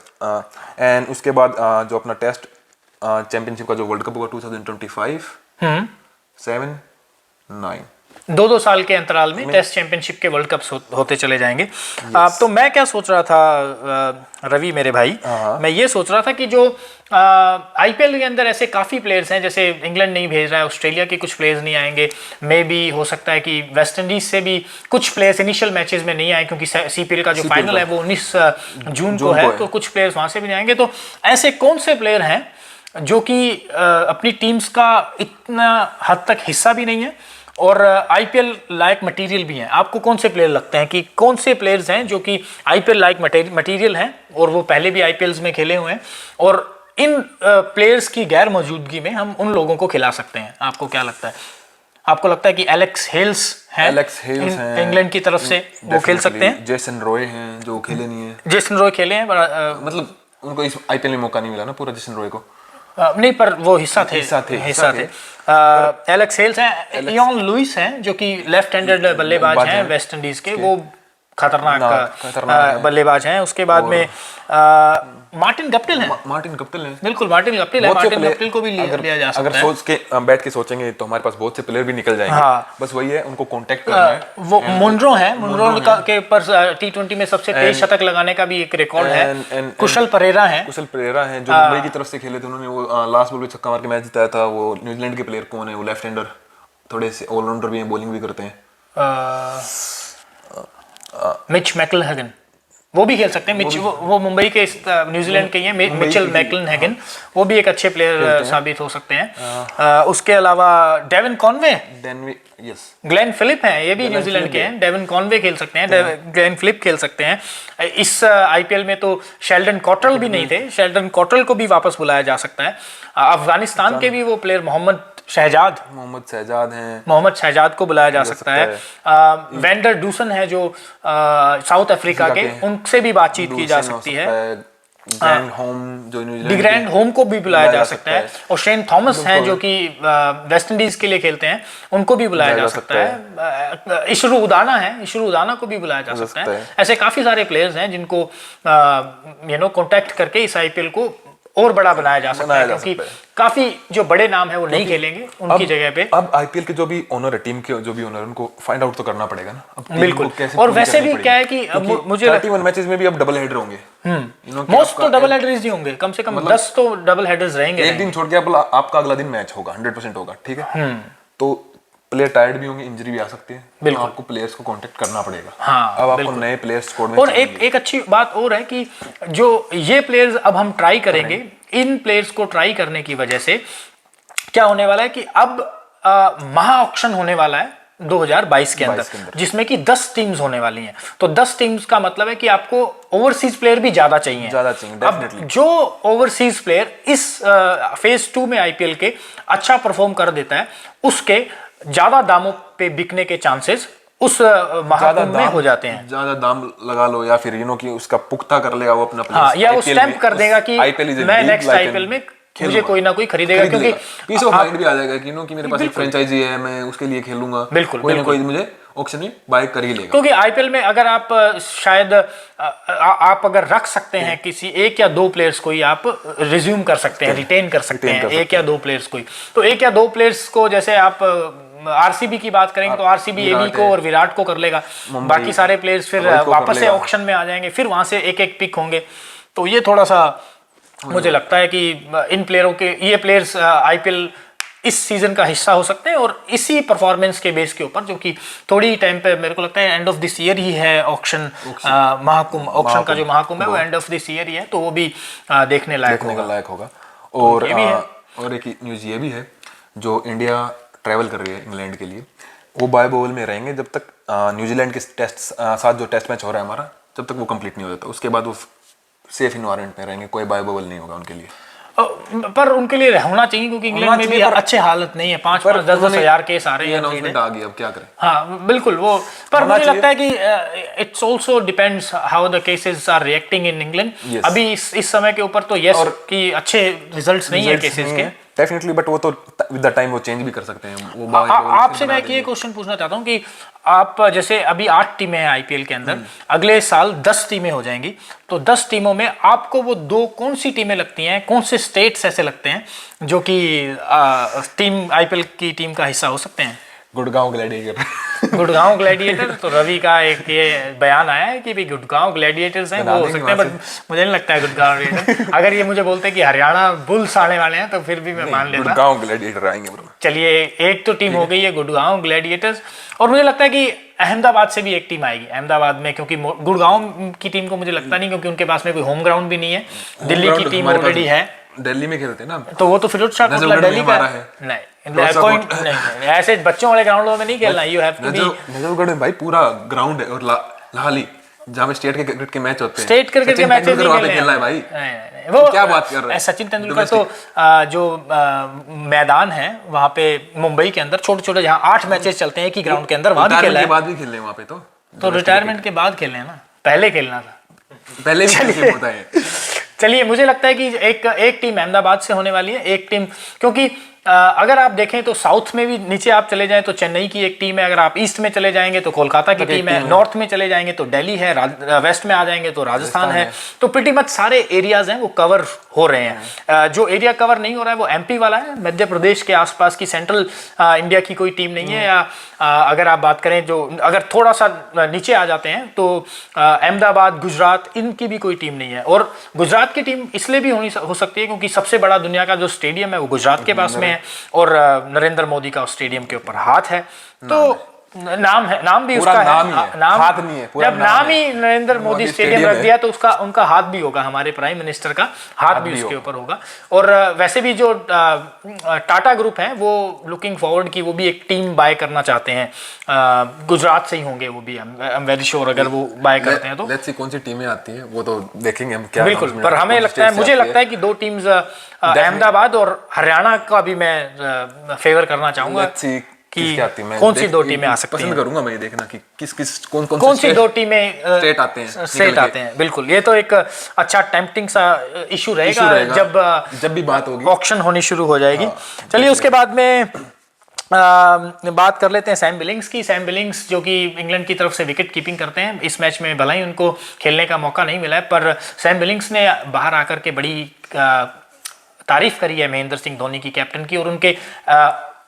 एंड उसके बाद जो अपना टेस्ट चैंपियनशिप का जो वर्ल्ड कप होगा 2025, 7, 9 2 साल के अंतराल में टेस्ट चैंपियनशिप के वर्ल्ड कप होते चले जाएंगे। तो मैं क्या सोच रहा था रवि मेरे भाई, मैं ये सोच रहा था कि जो आईपीएल के अंदर ऐसे काफ़ी प्लेयर्स हैं, जैसे इंग्लैंड नहीं भेज रहा है, ऑस्ट्रेलिया के कुछ प्लेयर्स नहीं आएंगे, मे बी हो सकता है कि वेस्ट इंडीज से भी कुछ प्लेयर्स इनिशियल मैचेस में नहीं आए, क्योंकि सीपीएल का जो फाइनल है वो 19 जून को है, तो कुछ प्लेयर्स वहाँ से भी नहीं आएंगे। तो ऐसे कौन से प्लेयर हैं जो कि अपनी टीम्स का इतना हद तक हिस्सा भी नहीं है और आईपीएल लायक मटेरियल भी हैं? आपको कौन से प्लेयर लगते हैं कि कौन से प्लेयर्स हैं जो कि आईपीएल लायक मटेरियल हैं और वो पहले भी आईपीएल्स में खेले हुए हैं, और इन प्लेयर्स की गैर मौजूदगी में हम उन लोगों को खिला सकते हैं? आपको क्या लगता है? आपको लगता है कि एलेक्स हेल्स हैं, एलेक्स हेल्स हैं इंग्लैंड की तरफ से, वो खेल सकते हैं? जेसन रॉय हैं जो खेले नहीं है, जेसन रॉय खेले हैं मतलब उनको इस आईपीएल में मौका नहीं मिला ना पूरा जेसन रॉय को। नहीं, पर वो हिस्सा थे। हिस्सा थे। एलेक्स हेल्स हैं, इयान लुइस हैं जो कि लेफ्ट हैंडेड बल्लेबाज हैं वेस्ट इंडीज के, वो खतरनाक बल्लेबाज हैं। उसके बाद में मार्टिन गप्टिल हैं। मार्टिन गप्टिल हैं, बिल्कुन मार्टिन गप्टिल है, मार्टिन गप्टिल को भी लिया जा सकता है। अगर सोच के बैठ के सोचेंगे तो हमारे पास बहुत से प्लेयर भी निकल जाएंगे। हाँ। बस वही है, उनको कांटेक्ट करना है। वो मुनरो है, मुनरो के ऊपर टी20 में सबसे तेज शतक लगाने का भी एक रिकॉर्ड है। कुशल परेरा है जो मुंबई की तरफ से खेले थे, उन्होंने वो लास्ट बॉल पे छक्का मार के मैच जिताया था। वो न्यूजीलैंड के प्लेयर कौन है, वो लेफ्ट हैंडर, थोड़े से ऑलराउंडर भी हैं, बॉलिंग भी करते हैं। मिच मैकलहैगन, वो भी खेल सकते हैं। वो मुंबई के न्यूजीलैंड के ही हैं, मिचेल मैकलहैगन, वो भी एक अच्छे प्लेयर साबित हो सकते हैं। उसके अलावा डेविन कॉनवे, ग्लेन फिलिप हैं, ये भी न्यूजीलैंड के हैं। डेविन कॉनवे खेल सकते हैं, ग्लेन फिलिप खेल सकते हैं। इस आईपीएल में तो शेल्डन कॉटरल भी नहीं थे, शेल्डन कॉटरल को भी वापस बुलाया जा सकता है। अफगानिस्तान के भी वो प्लेयर मोहम्मद शहजाद को बुलाया जा सकता है। वेंडर डूसन है जो साउथ अफ्रीका के, उनसे भी बातचीत की जा सकती है। डिग्रैंड होम को भी बुलाया जा सकता है। और शेन थॉमस हैं जो कि वेस्ट इंडीज के लिए खेलते हैं, उनको भी बुलाया जा सकता है। इशरू उदाना को भी बुलाया जा सकता है। ऐसे काफी सारे प्लेयर्स हैं जिनको कॉन्टेक्ट करके इस आईपीएल को और बड़ा बनाया जा सकता है, क्योंकि काफी जो बड़े नाम है वो नहीं खेलेंगे उनकी जगह पे। अब आईपीएल के जो भी ओनर है, टीम के जो भी ओनर है, उनको फाइंड आउट तो करना पड़ेगा ना। बिल्कुल। और वैसे भी क्या है कि मुझे 31 मैचेस में भी अब डबल हेडर होंगे। मोस्ट तो डबल हेडर्स ही होंगे, कम से कम 10 तो डबल हेडर्स रहेंगे। एक दिन छोड़ के आपका अगला दिन मैच होगा, 100% होगा, ठीक है। तो प्लेयर टायर्ड भी होंगे, इंजरी भी आ सकती है, बिल्कुल। तो आपको प्लेयर्स को कांटेक्ट करना पड़ेगा। हाँ, अब आपको नए प्लेयर्स स्क्वाड में। और एक अच्छी बात और है कि जो ये प्लेयर्स अब हम ट्राई करेंगे, इन प्लेयर्स को ट्राई करने की वजह से क्या होने वाला है कि अब महा ऑक्शन होने वाला है 2022 के अंदर, जिसमें कि 10 टीम्स होने वाली हैं। तो 10 टीम्स का मतलब है कि आपको ओवरसीज प्लेयर भी ज्यादा चाहिए। डेफिनेटली। जो ओवरसीज प्लेयर इस फेज 2 में आईपीएल के अच्छा परफॉर्म कर देता है, उसके ज्यादा दामों पे बिकने के चांसेस उस महाकुंभ में हो जाते हैं। ज्यादा दाम लगा लो, या फिर कि उसका पुख्ता कर लेगा वो अपना प्लेयर। हाँ, या वो स्टैंप कर देगा कि मैं नेक्स्ट आईपीएल में मुझे कोई ना कोई खरीदेगा, क्योंकि पीस ऑफ माइंड भी आ जाएगा कि मेरे पास एक फ्रेंचाइजी है, मैं उसके लिए खेलूंगा। बिल्कुल, कोई ना कोई मुझे ऑक्शन में बाय कर ही लेगा। क्योंकि आईपीएल में अगर आप शायद आप अगर रख सकते हैं किसी एक या दो प्लेयर्स को ही आप रिज्यूम कर सकते हैं, रिटेन कर सकते हैं, एक या दो प्लेयर्स को ही। तो एक या दो प्लेयर्स को, जैसे आप आरसीबी की बात करेंगे तो आरसीबी एबी को और विराट को कर लेगा, बाकी सारे प्लेयर्स फिर वापस से ऑक्शन में आ जाएंगे, फिर वहां से एक एक पिक होंगे। तो ये थोड़ा सा मुझे लगता है कि इन प्लेयरों के, ये प्लेयर्स आईपीएल इस सीजन का हिस्सा हो सकते हैं। और इसी परफॉर्मेंस के बेस के ऊपर, जो कि थोड़ी टाइम पे मेरे को लगता है एंड ऑफ दिस ईयर ही है ऑक्शन, महाकुंभ, ऑक्शन का जो महाकुंभ है वो एंड ऑफ दिस ईयर ही है, तो वो भी देखने लायक होगा। और एक न्यूज़ ये भी है, जो इंडिया ट्रैवल कर रही है इंग्लैंड के लिए, वो बाय बबल में रहेंगे जब तक न्यूजीलैंड के साथ जो टेस्ट मैच हो रहा है हमारा, जब तक वो कंप्लीट नहीं हो जाता। उसके बाद वो सेफ इन्वायरमेंट में रहेंगे, कोई बाय बबल नहीं होगा उनके लिए। पर उनके लिए होना चाहिए, क्योंकि इंग्लैंड में भी अच्छे हालत नहीं है, 5-10 हजार केस आ रहे हैं। अनाउंसमेंट आ गई, अब क्या करें। हाँ बिल्कुल, वो पर मुझे लगता है कि it's also depends how the cases are reacting in England. अभी इस समय के ऊपर तो यस कि अच्छे रिजल्ट्स नहीं है केसेस के, डेफिनेटली, बट वो तो विद द टाइम वो चेंज भी कर सकते हैं। वो आपसे मैं ये क्वेश्चन पूछना चाहता हूँ कि आप जैसे अभी 8 टीमें हैं आईपीएल के अंदर, अगले साल 10 टीमें हो जाएंगी, तो 10 टीमों में आपको वो दो कौन सी टीमें लगती हैं, कौन से स्टेट्स ऐसे लगते हैं जो कि टीम आईपीएल की टीम का हिस्सा हो सकते हैं? गुड़गांव ग्लैडिएटर। गुड़गांव ग्लैडिएटर, तो रवि का एक ये बयान आया है कि भाई गुड़गांव ग्लैडिएटर्स हैं, वो हो सकते हैं, बट मुझे नहीं लगता है गुड़गांव ग्लैडिएटर। अगर ये मुझे बोलते कि हरियाणा बुल्स आने वाले हैं तो फिर भी मैं मान लेता। गुड़गांव ग्लैडिएटर आएंगे ब्रो। चलिए, एक तो टीम हो गई है गुड़गांव ग्लैडिएटर्स, और मुझे लगता है कि अहमदाबाद से भी एक टीम आएगी अहमदाबाद में, क्योंकि गुड़गांव की टीम को मुझे लगता नहीं, क्योंकि उनके पास में कोई होम ग्राउंड भी नहीं है। दिल्ली की टीम ऑलरेडी है, दिल्ली में खेलते हैं ना, तो वो तो फिरोजशाह कोटला दिल्ली का नहीं, ऐसे बच्चों वाले ग्राउंडों में नहीं खेलना। You have to be, Najafgarh में भाई पूरा ग्राउंड है, और लाहली जहाँ पे स्टेट के क्रिकेट के मैच होते हैं, स्टेट क्रिकेट के मैचेस नहीं खेलने खेल रहा है भाई। नहीं, वो क्या बात कर रहे हैं? सचिन तेंदुलकर तो जो मैदान है वहाँ पे मुंबई के अंदर छोटे छोटे जहाँ 8 मैचेस चलते हैं एक ही ग्राउंड के अंदर, वहाँ भी खेला के है। बाद भी खेल रहे हैं वहाँ पे तो रिटायरमेंट के बाद खेलने हैं ना, पहले खेलना था। पहले भी खेल होता है। चलिए, मुझे लगता है कि एक टीम अहमदाबाद से होने वाली है, एक टीम, क्योंकि अगर आप देखें तो साउथ में भी नीचे आप चले जाएं तो चेन्नई की एक टीम है, अगर आप ईस्ट में चले जाएंगे तो कोलकाता की टीम है, नॉर्थ में चले जाएंगे तो दिल्ली है, वेस्ट में आ जाएंगे तो राजस्थान है। तो प्रीटी मच सारे एरियाज हैं वो कवर हो रहे हैं। जो एरिया कवर नहीं हो रहा है वो एमपी वाला है, मध्य प्रदेश के आसपास की सेंट्रल इंडिया की कोई टीम नहीं है। या अगर आप बात करें जो अगर थोड़ा सा नीचे आ जाते हैं तो अहमदाबाद, गुजरात, इनकी भी कोई टीम नहीं है। और गुजरात की टीम इसलिए भी हो सकती है क्योंकि सबसे बड़ा दुनिया का जो स्टेडियम है वो गुजरात के पास में है और नरेंद्र मोदी का उस स्टेडियम के ऊपर हाथ है। तो नाम है, नाम भी उसका नाम है, ही नाम हाथ नहीं है, पूरा जब नाम ही नरेंद्र मोदी स्टेडियम रख दिया तो उसका उनका हाथ भी होगा, हमारे प्राइम मिनिस्टर का हाथ भी उसके ऊपर होगा। और वैसे भी जो टाटा ग्रुप है वो लुकिंग फॉरवर्ड की वो भी एक टीम बाय करना चाहते हैं, गुजरात से ही होंगे वो भी, आई एम वेरी श्योर। अगर वो बाय करते हैं तो लेट्स सी कौन सी टीमें आती हैं वो तो देखेंगे हम क्या। बिल्कुल, पर हमें लगता है, मुझे लगता है कि 2 टीम्स अहमदाबाद और हरियाणा का भी मैं फेवर करना चाहूंगा कि कौन सी 2 टीमें आ सकती हैं। पसंद करूंगा मैं ये देखना कि कौन सी 2 टीमें स्टेट आते हैं। बिल्कुल, ये तो एक अच्छा टेम्पटिंग सा इशू रहेगा जब भी बात होगी, ऑक्शन होनी शुरू हो जाएगी। चलिए, उसके बाद में बात कर लेते हैं सैम बिलिंग्स की। सैम बिलिंग्स जो कि इंग्लैंड की तरफ से विकेट कीपिंग करते हैं, इस मैच में भला ही उनको खेलने का मौका नहीं मिला है, पर सैम बिलिंग्स ने बाहर आकर के बड़ी तारीफ करी है महेंद्र सिंह धोनी की, कैप्टन की, और उनके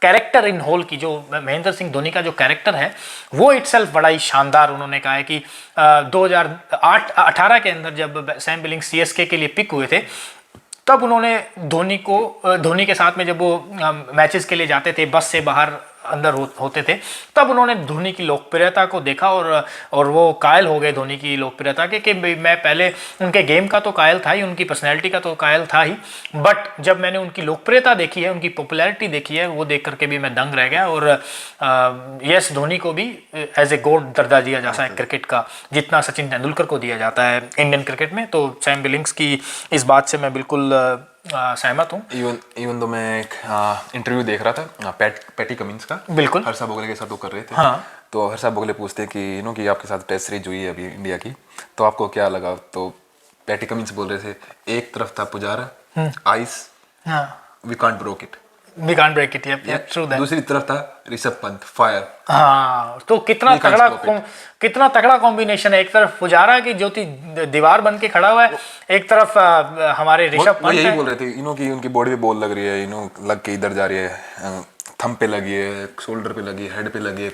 कैरेक्टर इन होल की। जो महेंद्र सिंह धोनी का जो कैरेक्टर है वो इटसेल्फ बड़ा ही शानदार। उन्होंने कहा है कि 2018 के अंदर जब सैम बिलिंग्स सीएसके के लिए पिक हुए थे तब उन्होंने धोनी के साथ में जब वो मैचेस के लिए जाते थे, बस से बाहर अंदर होते थे, तब उन्होंने धोनी की लोकप्रियता को देखा और वो कायल हो गए धोनी की लोकप्रियता के कि मैं पहले उनके गेम का तो कायल था ही, उनकी पर्सनैलिटी का तो कायल था ही, बट जब मैंने उनकी लोकप्रियता देखी है, उनकी पॉपुलैरिटी देखी है, वो देख करके भी मैं दंग रह गया। और यस, धोनी को भी एज ए गॉड दर्जा दिया जाता है क्रिकेट का, जितना सचिन तेंदुलकर को दिया जाता है इंडियन क्रिकेट में। तो सैम बिलिंग्स की इस बात से मैं बिल्कुल सहमत हूँ। इवन तो मैं एक इंटरव्यू देख रहा था पैटी कमिंस का, बिल्कुल हर्षा भोगले के साथ वो कर रहे थे। हाँ। तो हर्षा भोगले पूछते कि कि आपके साथ टेस्ट सीरीज हुई है अभी इंडिया की, तो आपको क्या लगा? तो पैटी कमिंस बोल रहे थे, एक तरफ था Pujara, ice, we can't break it, we can't break it, true that. दूसरी तरफ था ऋषभ पंत, फायर। हाँ, तो कितना तगड़ा कॉम्बिनेशन है। एक तरफ पुजारा की ज्योति दीवार बन के खड़ा हुआ है, एक तरफ हमारे ऋषभ पंत। यही बोल रहे थे कि उनकी बॉडी पे बॉल लग रही है, लग के इधर जा रही है, थंब पे लगी है, शोल्डर पे लगी है, हेड पे लगी है,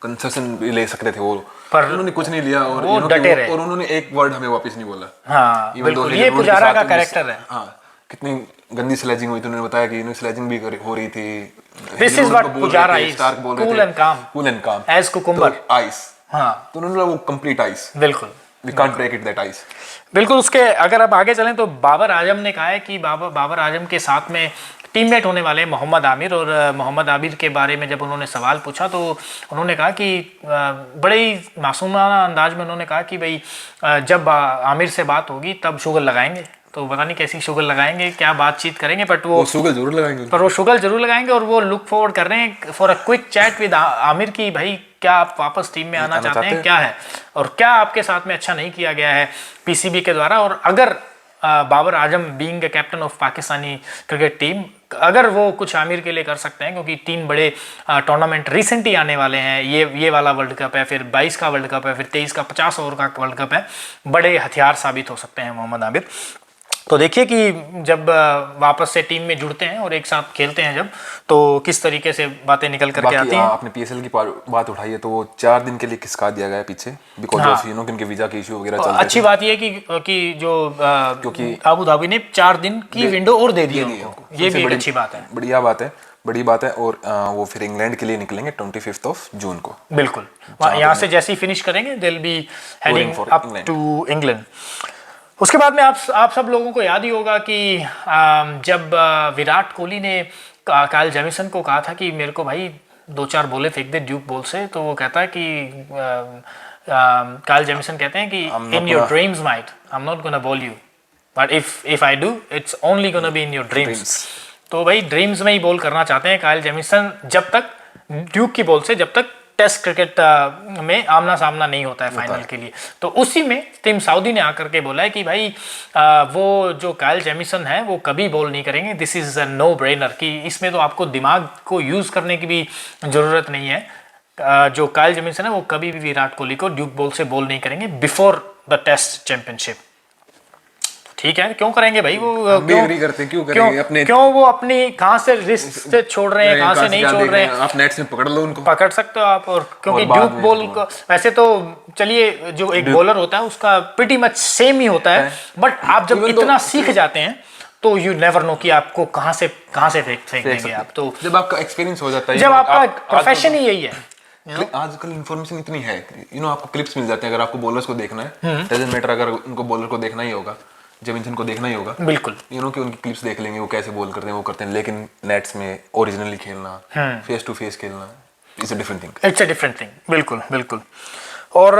कंसेशन भी ले सकते थे वो, पर उन्होंने कुछ नहीं लिया और उन्होंने एक वर्ड हमें वापस नहीं बोला। हाँ, बिल्कुल, ये पुजारा का कैरेक्टर है। हाँ, कितनी गंदी स्लेजिंग हुई थी, उन्होंने बताया कि स्लेजिंग भी हो रही थी। This is what Pujara is, cool and calm as cucumber, ice. हाँ, तो उन्होंने वो कंप्लीट आइस, बिल्कुल, we can't break it that ice. बिल्कुल। उसके अगर आप आगे चलें तो बाबर आजम ने कहा है कि बाबर आजम के साथ में टीममेट होने वाले मोहम्मद आमिर, और मोहम्मद आमिर के बारे में जब उन्होंने सवाल पूछा तो उन्होंने कहा कि बड़े ही मासूमाना अंदाज में उन्होंने कहा कि भाई जब आमिर से बात होगी तब शुगर लगाएंगे। तो पता नहीं कैसी शुगर लगाएंगे, क्या बातचीत करेंगे, बट वो शुगर जरूर लगाएंगे, पर वो शुगर जरूर लगाएंगे। और वो लुक फॉरवर्ड कर रहे हैं for a quick chat with Aamir की, भाई क्या आप वापस टीम में आना चाहते हैं, क्या है और क्या आपके साथ में अच्छा नहीं किया गया है पीसीबी के द्वारा। और अगर Babar Azam being the captain of Pakistani cricket team, अगर वो कुछ आमिर के लिए कर सकते हैं, क्योंकि 3 बड़े टूर्नामेंट रिसेंट ही आने वाले हैं, ये वाला वर्ल्ड कप है, फिर 22 का वर्ल्ड कप है, फिर 23 का 50 ओवर का वर्ल्ड कप है, बड़े हथियार साबित हो सकते हैं मोहम्मद आमिर। तो देखिए कि जब वापस से टीम में जुड़ते हैं और एक साथ खेलते हैं जब, तो किस तरीके से बातें निकल करके आती हैं। आपने पीएसएल की बात उठाई है, तो वो 4 दिन के लिए खिसका दिया गया है पीछे, बिकॉज ऑफ कि उनके वीजा के इशू वगैरह चल रहे थे। अच्छी बात ये कि जो क्योंकि अबू धाबी ने 4 दिन की विंडो और दे दी उनको, ये भी एक अच्छी बात है, बड़ी बात है। और वो फिर इंग्लैंड के लिए निकलेंगे 25 जून को। बिल्कुल, यहाँ से जैसे ही फिनिश करेंगे they will be heading up to England. उसके बाद में आप सब लोगों को याद ही होगा कि जब विराट कोहली ने काइल जेमिसन को कहा था कि मेरे को भाई 2-4 बॉलें फेंक दे ड्यूक बॉल से, तो वो कहता है कि काइल जेमिसन कहते हैं कि in your dreams might I am not gonna ball you, but if I do it's only gonna be in your dreams. तो भाई ड्रीम्स में ही बॉल करना चाहते हैं काइल जेमिसन, जब तक ड्यूक की बॉल से, जब तक टेस्ट क्रिकेट में आमना सामना नहीं होता है फाइनल के लिए। तो उसी में टिम साउदी ने आकर के बोला है कि भाई वो जो काइल जेमिसन है वो कभी बॉल नहीं करेंगे, this is a no brainer, कि इसमें तो आपको दिमाग को यूज़ करने की भी ज़रूरत नहीं है। जो काइल जेमिसन है वो कभी भी विराट कोहली को ड्यूक बॉल से बॉल नहीं करेंगे बिफोर द टेस्ट चैंपियनशिप। ठीक है, क्यों करेंगे भाई वो, क्यों एग्री करते हैं, क्यों करेंगे अपने, क्यों वो अपनी कहाँ से रिस्क से छोड़ रहे हैं, कहाँ से नहीं छोड़ रहे हैं। आप नेट से पकड़ लो उनको, पकड़ सकते हो आप। और क्योंकि ड्यूक बॉल को वैसे तो चलिए जो एक बॉलर होता है उसका प्रीटी मच सेम ही होता है, बट आप जब इतना सीख जाते हैं तो यू नेवर नो कि आपको कहाँ से फेंक देंगे आप। तो जब आपका एक्सपीरियंस हो जाता है, जब आपका प्रोफेशन ही यही है, आजकल इन्फॉर्मेशन इतनी है, आपको क्लिप्स मिल जाते हैं। अगर आपको बॉलर्स को देखना है, डजंट मैटर, अगर उनको बॉलर को देखना ही होगा, जेमिसन को देखना ही होगा, बिल्कुल कि उनकी क्लिप्स देख लेंगे, वो कैसे बॉल करते हैं, वो करते हैं। लेकिन नेट्स में ओरिजिनली खेलना, फेस टू फेस खेलना, it's a different thing, it's a different thing. बिल्कुल बिल्कुल। और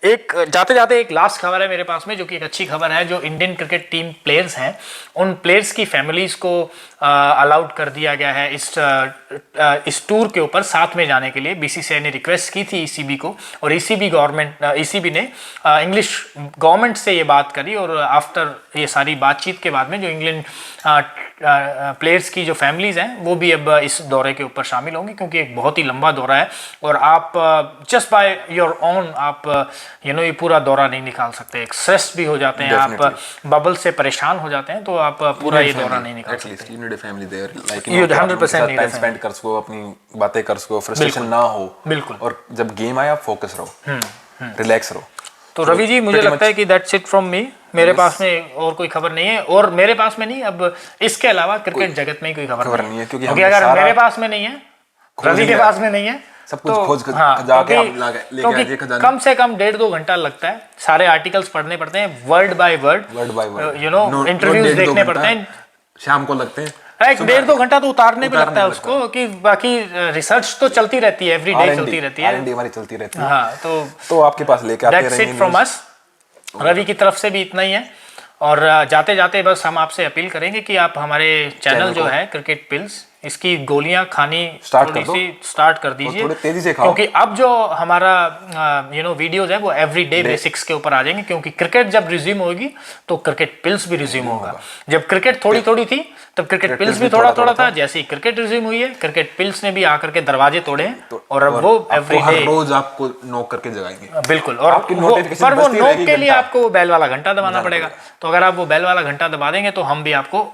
एक जाते जाते एक लास्ट खबर है मेरे पास में, जो कि एक अच्छी खबर है। जो इंडियन क्रिकेट टीम प्लेयर्स हैं, उन प्लेयर्स की फैमिलीज को अलाउड कर दिया गया है इस टूर के ऊपर साथ में जाने के लिए। बीसीसीआई ने रिक्वेस्ट की थी ईसीबी को, और ईसीबी ने इंग्लिश गवर्नमेंट से ये बात करी, और आफ्टर ये सारी बातचीत के बाद में जो इंग्लैंड प्लेयर्स की जो फैमिलीज हैं वो भी अब इस दौरे के ऊपर शामिल होंगी, क्योंकि एक बहुत ही लंबा दौरा है, और आप जस्ट बाय योर ओन आप ये पूरा दौरा नहीं निकाल सकते। एक स्ट्रेस भी हो जाते हैं, आप बबल से परेशान हो जाते हैं, तो आप पूरा ये दौरा नहीं निकाल सकते। You need a family there, like you 100% need a time spend कर सको, अपनी बातें कर सको, फ्रस्ट्रेशन ना हो, बिल्कुल। और जब गेम आए आप फोकस रहो, रिलैक्स रहो। तो रवि जी, मुझे लगता है कि दैट्स इट फ्रॉम मी। मेरे पास में और कोई खबर नहीं है, और मेरे पास में नहीं, अब इसके अलावा क्रिकेट जगत में ही कोई खबर नहीं है, क्योंकि अगर मेरे पास में नहीं है, रवि के पास में नहीं है, सब कुछ खोज जाके क्योंकि कम से कम 1.5-2 घंटा लगता है, सारे आर्टिकल्स पढ़ने पड़ते हैं, वर्ड बाय वर्ड, इंटरव्यूज देखने पड़ते हैं, शाम को लगते हैं, एक 1.5-2 घंटा तो उतारने पे लगता है उसको, कि बाकी रिसर्च तो चलती रहती है, एवरी डे चलती रहती है, R&D हमारी चलती रहती है। हाँ, तो आपके पास लेके आते रहेंगे। That's it from us, Ravi की तरफ से भी इतना ही है। और जाते जाते बस हम आपसे अपील करेंगे कि आप हमारे चैनल जो है क्रिकेट पिल्स, इसकी गोलियां खानी स्टार्ट कर दीजिए, थोड़ी तेजी से खाओ, क्योंकि अब जो हमारा वीडियोस है वो एवरीडे बेसिक्स के ऊपर आ जाएंगे, क्योंकि क्रिकेट जब रिज्यूम होगी तो क्रिकेट पिल्स भी रिज्यूम होगा। जब क्रिकेट थोड़ी थी तब क्रिकेट पिल्स भी थोड़ा था। जैसे ही क्रिकेट रिज्यूम हुई है, क्रिकेट पिल्स ने भी आकर के दरवाजे तोड़े हैं, और अब वो एवरीडे रोज आपको नॉक करके जगाएंगे। बिल्कुल, और पर वो नॉक के लिए आपको वो बेल वाला घंटा दबाना पड़ेगा, तो अगर आप वो बेल वाला घंटा दबा देंगे तो हम भी आपको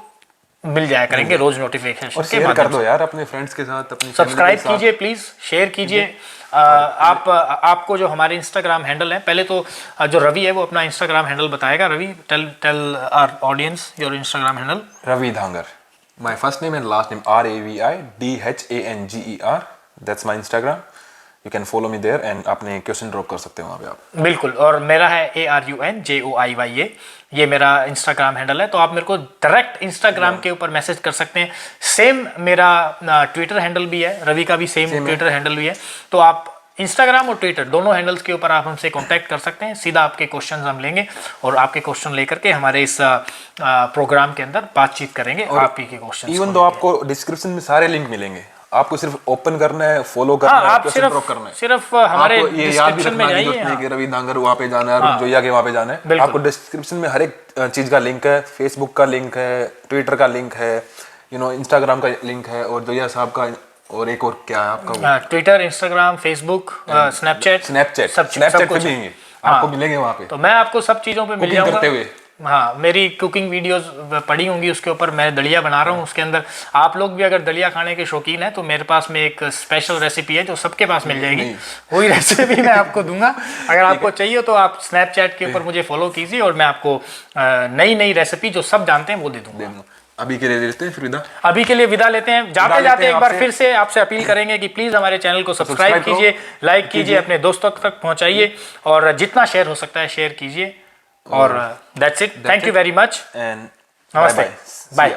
मिल जाया करेंगे रोज नोटिफिकेशन के बाद। कर दो यार अपने फ्रेंड्स के साथ, अपनी सब्सक्राइब कीजिए प्लीज, शेयर कीजिए। आपको जो हमारे इंस्टाग्राम हैंडल है, पहले तो जो रवि है वो अपना इंस्टाग्राम हैंडल बताएगा। Ravi, tell our audience your Instagram handle. Ravi Dhangar, my first name and last name RAVIDHANGER, that's my Instagram, you can follow me there, and अपने क्वेश्चन ड्रॉप कर सकते हो वहाँ पे आप। बिल्कुल, और मेरा है ARUNJOIYA, ये मेरा इंस्टाग्राम हैंडल है, तो आप मेरे को डायरेक्ट इंस्टाग्राम के ऊपर मैसेज कर सकते हैं। सेम मेरा ट्विटर हैंडल भी है, रवि का भी सेम ट्विटर हैंडल भी है, तो आप इंस्टाग्राम और ट्विटर दोनों हैंडल्स के ऊपर आप हमसे कांटेक्ट कर सकते हैं। सीधा आपके क्वेश्चंस हम लेंगे, और आपके क्वेश्चन लेकर के हमारे इस प्रोग्राम के अंदर बातचीत करेंगे आप ही के क्वेश्चन। इवन तो आपको डिस्क्रिप्शन में सारे लिंक मिलेंगे, आपको सिर्फ ओपन करना है, फॉलो करना है, आप सिर्फ हमारे डिस्क्रिप्शन में जाइए कि रवि धांगर वहाँ पे जाना है, अरुण जोया के वहाँ पे जाना है, आपको डिस्क्रिप्शन में हर एक चीज का लिंक है, फेसबुक का लिंक है, ट्विटर का लिंक है, इंस्टाग्राम का लिंक है, और जोया साहब का, और एक और क्या है आपका, ट्विटर, इंस्टाग्राम, फेसबुक, स्नैपचैट पे भी आपको मिलेंगे वहाँ पे, तो मैं आपको सब चीजों पे मिल जाऊंगा। हाँ, मेरी कुकिंग वीडियोस पड़ी होंगी, उसके ऊपर मैं दलिया बना रहा हूँ, उसके अंदर आप लोग भी अगर दलिया खाने के शौकीन हैं तो मेरे पास में एक स्पेशल रेसिपी है जो सबके पास मिल जाएगी, वही रेसिपी मैं आपको दूंगा। अगर आपको चाहिए तो आप स्नैपचैट के ऊपर मुझे फॉलो कीजिए, और मैं आपको नई रेसिपी जो सब जानते हैं वो दे दूंगा। अभी के लिए लेते हैं फिर विदा। अभी के लिए विदा लेते हैं। जाते जाते एक बार फिर से आपसे अपील करेंगे कि प्लीज हमारे चैनल को सब्सक्राइब कीजिए, लाइक कीजिए, अपने दोस्तों तक पहुंचाइए, और जितना शेयर हो सकता है शेयर कीजिए। और that's it, thank you very much, and नमस्ते, बाय।